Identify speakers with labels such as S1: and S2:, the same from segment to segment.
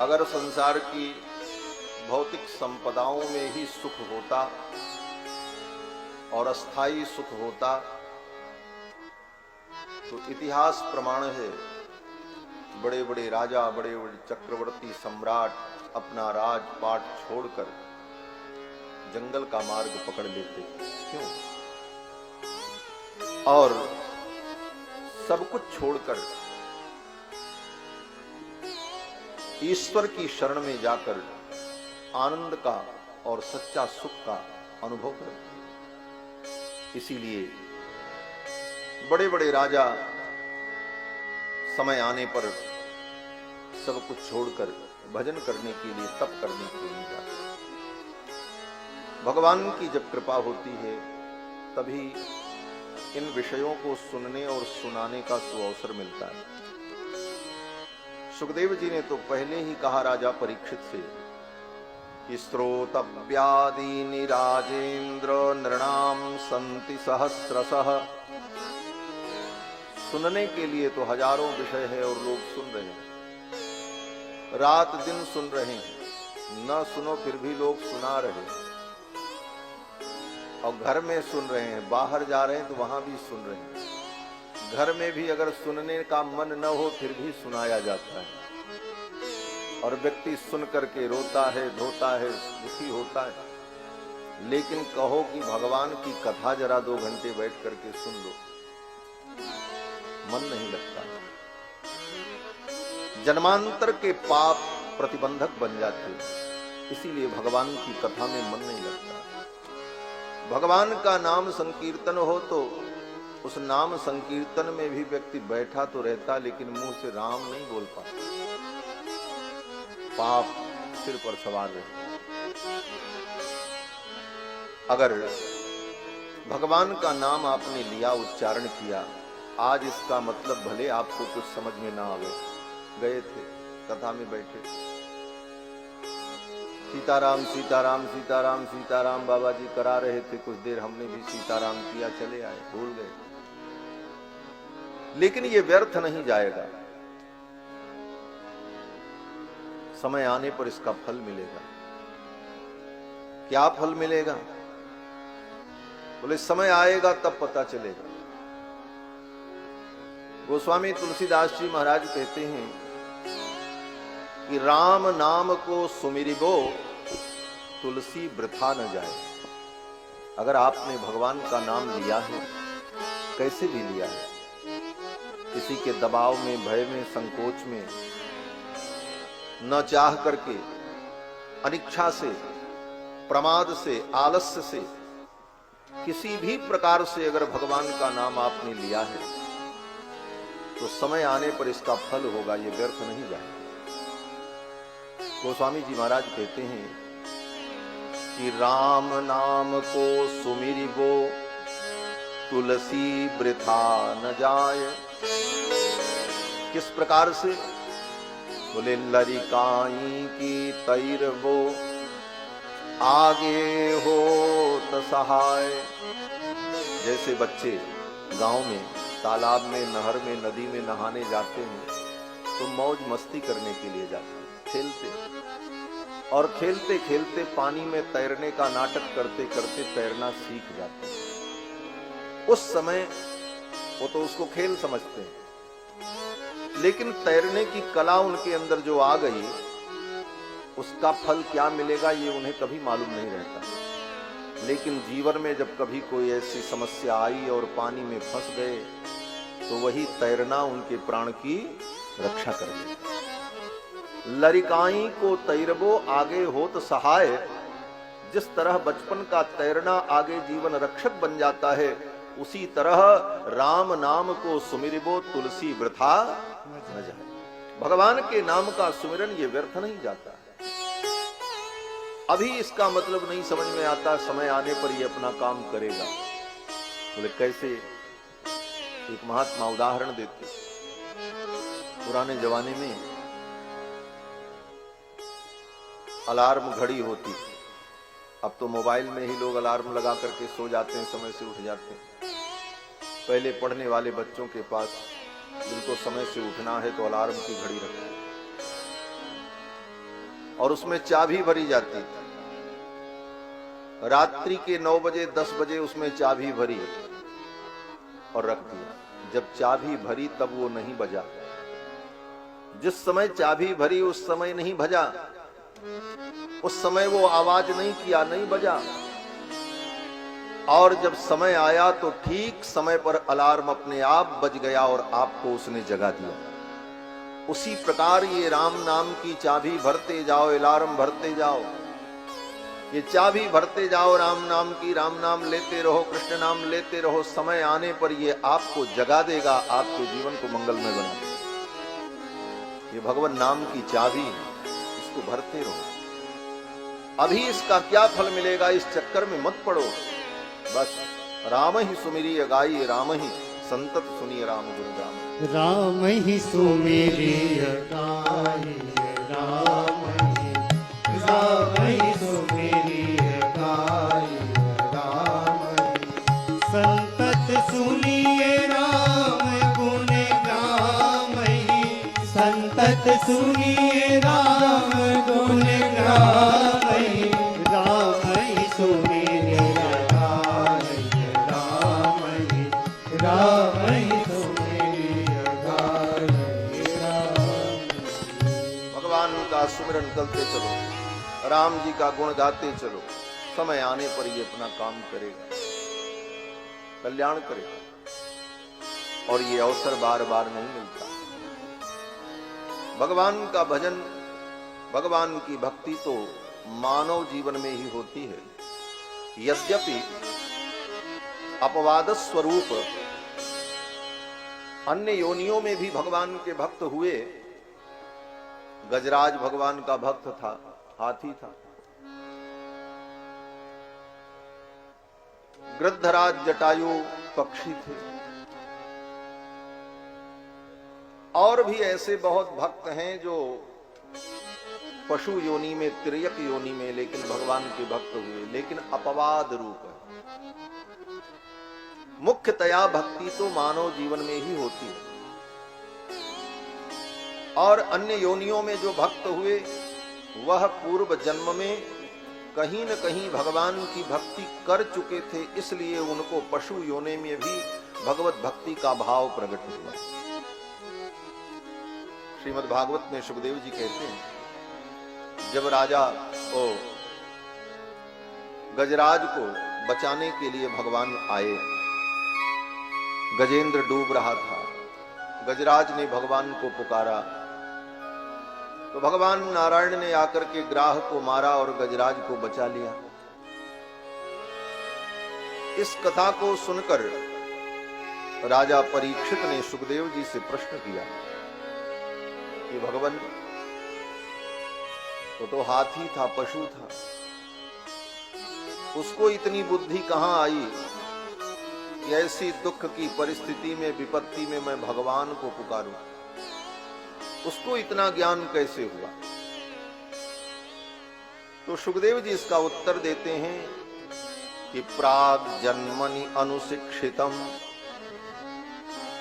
S1: अगर संसार की भौतिक संपदाओं में ही सुख होता और अस्थाई सुख होता तो इतिहास प्रमाण है बड़े बड़े राजा, बड़े बड़े चक्रवर्ती सम्राट अपना राजपाट छोड़कर जंगल का मार्ग पकड़ लेते। क्यों? और सब कुछ छोड़कर ईश्वर की शरण में जाकर आनंद का और सच्चा सुख का अनुभव करते। इसीलिए बड़े बड़े राजा समय आने पर सब कुछ छोड़कर भजन करने के लिए, तप करने के लिए जाते। भगवान की जब कृपा होती है तभी इन विषयों को सुनने और सुनाने का सुअवसर मिलता है। सुखदेव जी ने तो पहले ही कहा राजा परीक्षित से कि श्रोतव्यादीनि राजेंद्र नृणाम संति सहस्रशः। सुनने के लिए तो हजारों विषय है और लोग सुन रहे हैं, रात दिन सुन रहे हैं, न सुनो फिर भी लोग सुना रहे हैं। और घर में सुन रहे हैं, बाहर जा रहे हैं तो वहां भी सुन रहे हैं। घर में भी अगर सुनने का मन न हो फिर भी सुनाया जाता है और व्यक्ति सुन करके रोता है, धोता है, दुखी होता है। लेकिन कहो कि भगवान की कथा जरा 2 घंटे बैठ करके सुन लो, मन नहीं लगता। जन्मांतर के पाप प्रतिबंधक बन जाते, इसीलिए भगवान की कथा में मन नहीं लगता। भगवान का नाम संकीर्तन हो तो उस नाम संकीर्तन में भी व्यक्ति बैठा तो रहता लेकिन मुंह से राम नहीं बोल पाता, पाप सिर पर सवार रहता। अगर भगवान का नाम आपने लिया, उच्चारण किया, आज इसका मतलब भले आपको कुछ समझ में ना आवे, गए थे कथा में बैठे, सीताराम सीताराम सीताराम सीताराम बाबा जी करा रहे थे, कुछ देर हमने भी सीताराम किया, चले आए, भूल गए। लेकिन ये व्यर्थ नहीं जाएगा, समय आने पर इसका फल मिलेगा। क्या फल मिलेगा? बोले समय आएगा तब पता चलेगा। गोस्वामी तुलसीदास जी महाराज कहते हैं कि राम नाम को सुमिरिबो तुलसी वृथा न जाए। अगर आपने भगवान का नाम लिया है, कैसे भी लिया है, किसी के दबाव में, भय में, संकोच में, न चाह करके, अनिच्छा से, प्रमाद से, आलस्य से, किसी भी प्रकार से अगर भगवान का नाम आपने लिया है तो समय आने पर इसका फल होगा, ये व्यर्थ नहीं जाएगा। गोस्वामी जी महाराज कहते हैं कि राम नाम को सुमिरिबो तुलसी वृथा न जाए। किस प्रकार से? बोले लरिकाई की तैरबो आगे हो तो सहाय। जैसे बच्चे गांव में तालाब में, नहर में, नदी में नहाने जाते हैं तो मौज मस्ती करने के लिए जाते हैं, खेलते, और खेलते खेलते पानी में तैरने का नाटक करते करते तैरना सीख जाते हैं। उस समय वो तो उसको खेल समझते हैं, लेकिन तैरने की कला उनके अंदर जो आ गई, उसका फल क्या मिलेगा ये उन्हें कभी मालूम नहीं रहता। लेकिन जीवन में जब कभी कोई ऐसी समस्या आई और पानी में फंस गए तो वही तैरना उनके प्राण की रक्षा कर देता। लरिकाई को तैरबो आगे होत सहाय। जिस तरह बचपन का तैरना आगे जीवन रक्षक बन जाता है, उसी तरह राम नाम को सुमिरिबो तुलसी वृथा न जाए। भगवान के नाम का सुमिरन ये व्यर्थ नहीं जाता। अभी इसका मतलब नहीं समझ में आता, समय आने पर ये अपना काम करेगा। बोले कैसे? एक महात्मा उदाहरण देते। पुराने जमाने में अलार्म घड़ी होती, अब तो मोबाइल में ही लोग अलार्म लगा करके सो जाते हैं, समय से उठ जाते हैं। पहले पढ़ने वाले बच्चों के पास जिनको समय से उठना है तो अलार्म की घड़ी रखते। और उसमें चाबी भरी जाती थी। रात्रि के 9 बजे 10 बजे उसमें चाबी भरी और रख दिया। जब चाबी भरी तब वो नहीं बजा। जिस समय चाबी भरी उस समय नहीं बजा, उस समय वो आवाज नहीं किया, नहीं बजा। और जब समय आया तो ठीक समय पर अलार्म अपने आप बज गया और आपको उसने जगा दिया। उसी प्रकार ये राम नाम की चाबी भरते जाओ, अलार्म भरते जाओ, ये चाबी भरते जाओ राम नाम की, राम नाम लेते रहो, कृष्ण नाम लेते रहो। समय आने पर ये आपको जगा देगा, आपके जीवन को मंगलमय बना देगा। ये भगवान नाम की चाबी है, इसको भरते रहो। अभी इसका क्या फल मिलेगा इस चक्कर में मत पड़ो। बस राम ही सुमिरिय गाई, राम ही संतत सुनिए राम गुण गाई।
S2: राम ही सुमिरिय गाई, राम ही सुमिरिय गाई, राम ही संतत सुनिए राम गुण गाई, संतत सुनिए राम गुण गाई, राम ही सुमिरिय
S1: भगवान का सुमिरन करते चलो, राम जी का गुण गाते चलो। समय आने पर ये अपना काम करेगा, कल्याण करेगा। और ये अवसर बार बार नहीं मिलता। भगवान का भजन, भगवान की भक्ति तो मानव जीवन में ही होती है। यद्यपि अपवाद स्वरूप अन्य योनियों में भी भगवान के भक्त हुए। गजराज भगवान का भक्त था, हाथी था। गृद्धराज जटायु पक्षी थे। और भी ऐसे बहुत भक्त हैं जो पशु योनि में, तिर्यक योनि में, लेकिन भगवान के भक्त हुए, लेकिन अपवाद रूप है। मुख्यतया भक्ति तो मानव जीवन में ही होती है। और अन्य योनियों में जो भक्त हुए वह पूर्व जन्म में कहीं न कहीं भगवान की भक्ति कर चुके थे, इसलिए उनको पशु योनि में भी भगवत भक्ति का भाव प्रकट हुआ। श्रीमद् भागवत में सुखदेव जी कहते हैं, जब राजा गजराज को बचाने के लिए भगवान आए, गजेंद्र डूब रहा था, गजराज ने भगवान को पुकारा तो भगवान नारायण ने आकर के ग्राह को मारा और गजराज को बचा लिया। इस कथा को सुनकर राजा परीक्षित ने सुखदेव जी से प्रश्न किया कि भगवान तो हाथी था, पशु था, उसको इतनी बुद्धि कहां आई कि ऐसी दुख की परिस्थिति में, विपत्ति में मैं भगवान को पुकारूं? उसको इतना ज्ञान कैसे हुआ? तो सुखदेव जी इसका उत्तर देते हैं कि प्राग जन्मनि अनुशिक्षितम,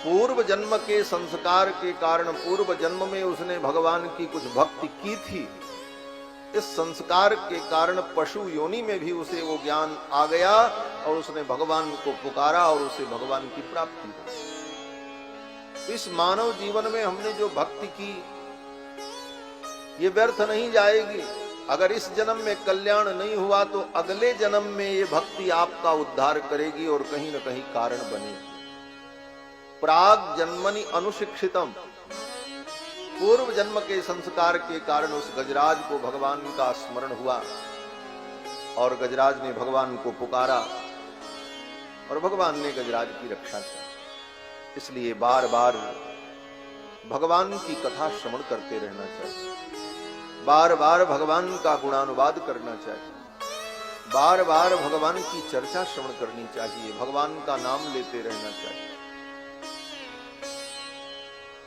S1: पूर्व जन्म के संस्कार के कारण, पूर्व जन्म में उसने भगवान की कुछ भक्ति की थी, इस संस्कार के कारण पशु योनि में भी उसे वो ज्ञान आ गया और उसने भगवान को पुकारा और उसे भगवान की प्राप्ति हुई। इस मानव जीवन में हमने जो भक्ति की ये व्यर्थ नहीं जाएगी। अगर इस जन्म में कल्याण नहीं हुआ तो अगले जन्म में ये भक्ति आपका उद्धार करेगी और कहीं न कहीं कारण बनेगी। प्राग जन्मनि अनुशिक्षितम, पूर्व जन्म के संस्कार के कारण उस गजराज को भगवान का स्मरण हुआ और गजराज ने भगवान को पुकारा और भगवान ने गजराज की रक्षा की। इसलिए बार बार भगवान की कथा श्रवण करते रहना चाहिए, बार बार भगवान का गुणानुवाद करना चाहिए, बार बार भगवान की चर्चा श्रवण करनी चाहिए, भगवान का नाम लेते रहना चाहिए।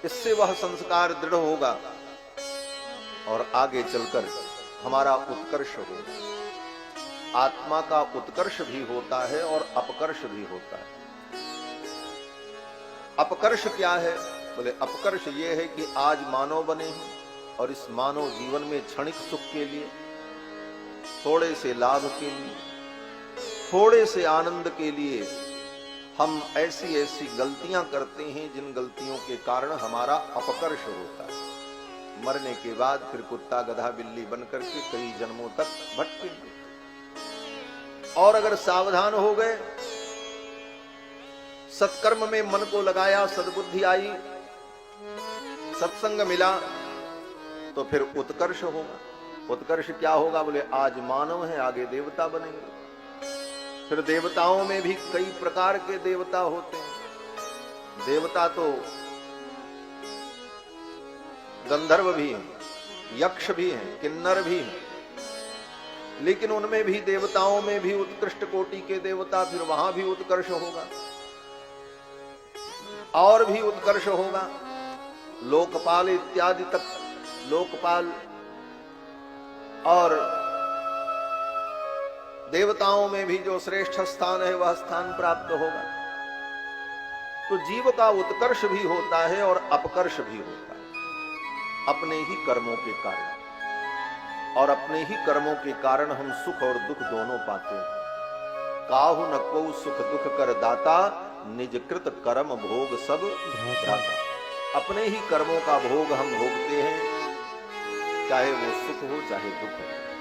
S1: इससे वह संस्कार दृढ़ होगा और आगे चलकर हमारा उत्कर्ष होगा। आत्मा का उत्कर्ष भी होता है और अपकर्ष भी होता है। अपकर्ष क्या है? बोले अपकर्ष ये है कि आज मानव बने हैं, और इस मानव जीवन में क्षणिक सुख के लिए, थोड़े से लाभ के लिए, थोड़े से आनंद के लिए हम ऐसी ऐसी गलतियां करते हैं जिन गलतियों के कारण हमारा अपकर्ष होता है। मरने के बाद फिर कुत्ता गधा बिल्ली बनकर के कई जन्मों तक भटकेंगे। और अगर सावधान हो गए, सत्कर्म में मन को लगाया, सद्बुद्धि आई, सत्संग मिला, तो फिर उत्कर्ष होगा। उत्कर्ष क्या होगा? बोले आज मानव है, आगे देवता बनेंगे। फिर देवताओं में भी कई प्रकार के देवता होते हैं। देवता तो गंधर्व भी हैं, यक्ष भी हैं, किन्नर भी हैं, लेकिन उनमें भी, देवताओं में भी उत्कृष्ट कोटि के देवता, फिर वहां भी उत्कर्ष होगा और भी उत्कर्ष होगा। लोकपाल इत्यादि तक, लोकपाल और देवताओं में भी जो श्रेष्ठ स्थान है वह स्थान प्राप्त होगा। तो जीव का उत्कर्ष भी होता है और अपकर्ष भी होता है अपने ही कर्मों के कारण। और अपने ही कर्मों के कारण हम सुख और दुख दोनों पाते हैं। काहु न को सुख दुख कर दाता, निज कृत कर्म भोग सब भ्राता। अपने ही कर्मों का भोग हम भोगते हैं, चाहे वो सुख हो चाहे दुख हो।